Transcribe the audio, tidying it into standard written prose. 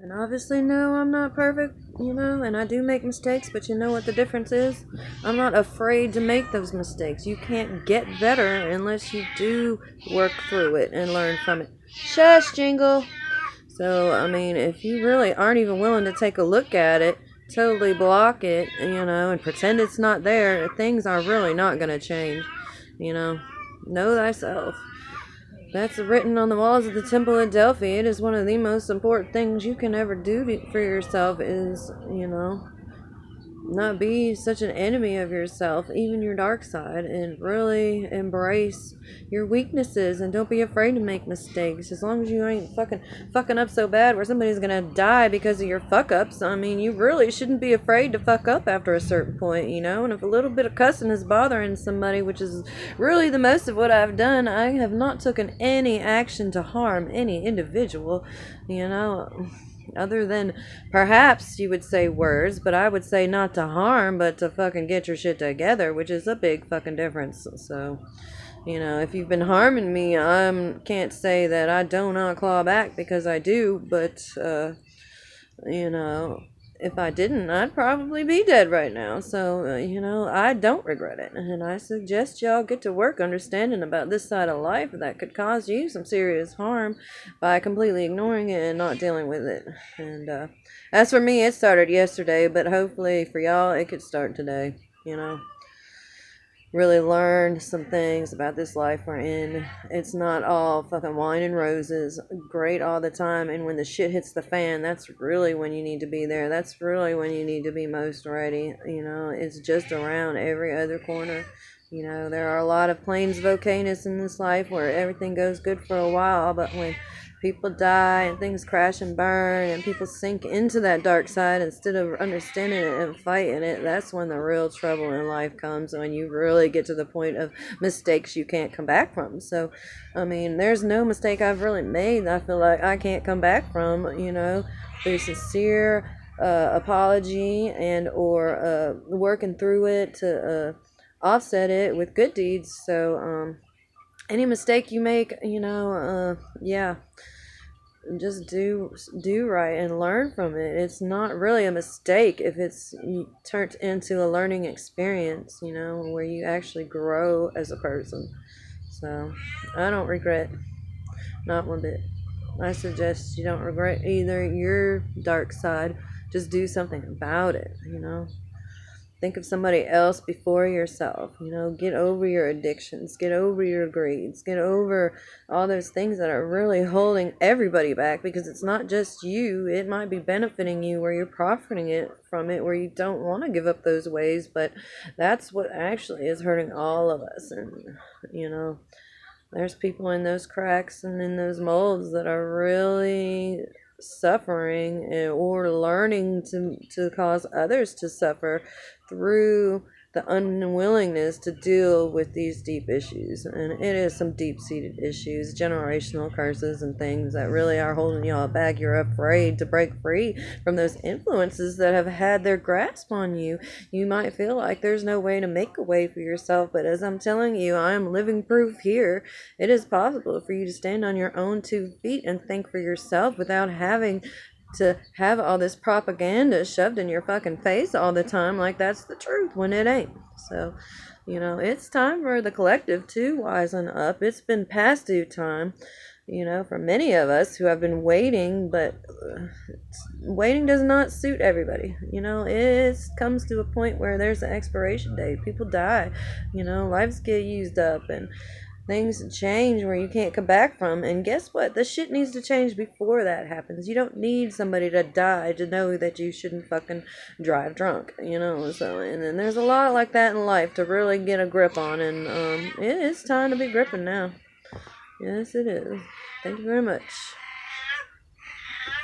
And obviously, no, I'm not perfect, and I do make mistakes, but you know what the difference is? I'm not afraid to make those mistakes. You can't get better unless you do work through it and learn from it. Shush, Jingle! So, I mean, if you really aren't even willing to take a look at it, totally block it, and pretend it's not there, things are really not going to change. You know, know thyself. That's written on the walls of the temple at Delphi. It is one of the most important things you can ever do for yourself is, not be such an enemy of yourself, even your dark side, and really embrace your weaknesses and don't be afraid to make mistakes. As long as you ain't fucking up so bad where somebody's gonna die because of your fuck ups, I mean, you really shouldn't be afraid to fuck up after a certain point, and if a little bit of cussing is bothering somebody, which is really the most of what I've done, I have not taken any action to harm any individual, other than perhaps you would say words, but I would say not to harm, but to fucking get your shit together, which is a big fucking difference. So, if you've been harming me, I can't say that I do not claw back because I do, but, you know, if I didn't, I'd probably be dead right now. So, I don't regret it. And I suggest y'all get to work understanding about this side of life that could cause you some serious harm by completely ignoring it and not dealing with it. And as for me, it started yesterday, but hopefully for y'all, it could start today, really learned some things about this life we're in. It's not all fucking wine and roses, great all the time. And when the shit hits the fan, that's really when you need to be there. That's really when you need to be most ready. It's just around every other corner. There are a lot of plains volcanoes in this life where everything goes good for a while, but when people die and things crash and burn and people sink into that dark side instead of understanding it and fighting it, that's when the real trouble in life comes, when you really get to the point of mistakes you can't come back from. So, I mean, there's no mistake I've really made that I feel like I can't come back from, through sincere apology and or working through it to offset it with good deeds. So, any mistake you make, yeah, just do right and learn from it. It's not really a mistake if it's turned into a learning experience, where you actually grow as a person. So I don't regret, not one bit. I suggest you don't regret either your dark side. Just do something about it. Think of somebody else before yourself. Get over your addictions, get over your greeds, get over all those things that are really holding everybody back, because it's not just you. It might be benefiting you where you're profiting from it, where you don't want to give up those ways, but that's what actually is hurting all of us. And, there's people in those cracks and in those molds that are really suffering or learning to cause others to suffer through the unwillingness to deal with these deep issues. And it is some deep-seated issues, generational curses and things that really are holding y'all back. You're afraid to break free from those influences that have had their grasp on you. You might feel like there's no way to make a way for yourself, but as I'm telling you, I am living proof here. It is possible for you to stand on your own 2 feet and think for yourself without having to have all this propaganda shoved in your fucking face all the time like that's the truth when it ain't. So, it's time for the collective to wisen up. It's been past due time, for many of us who have been waiting, but waiting does not suit everybody. It comes to a point where there's an expiration date. People die, lives get used up and things change where you can't come back from. And guess what? The shit needs to change before that happens. You don't need somebody to die to know that you shouldn't fucking drive drunk, So, and then there's a lot like that in life to really get a grip on. And it is time to be gripping now. Yes, it is. Thank you very much.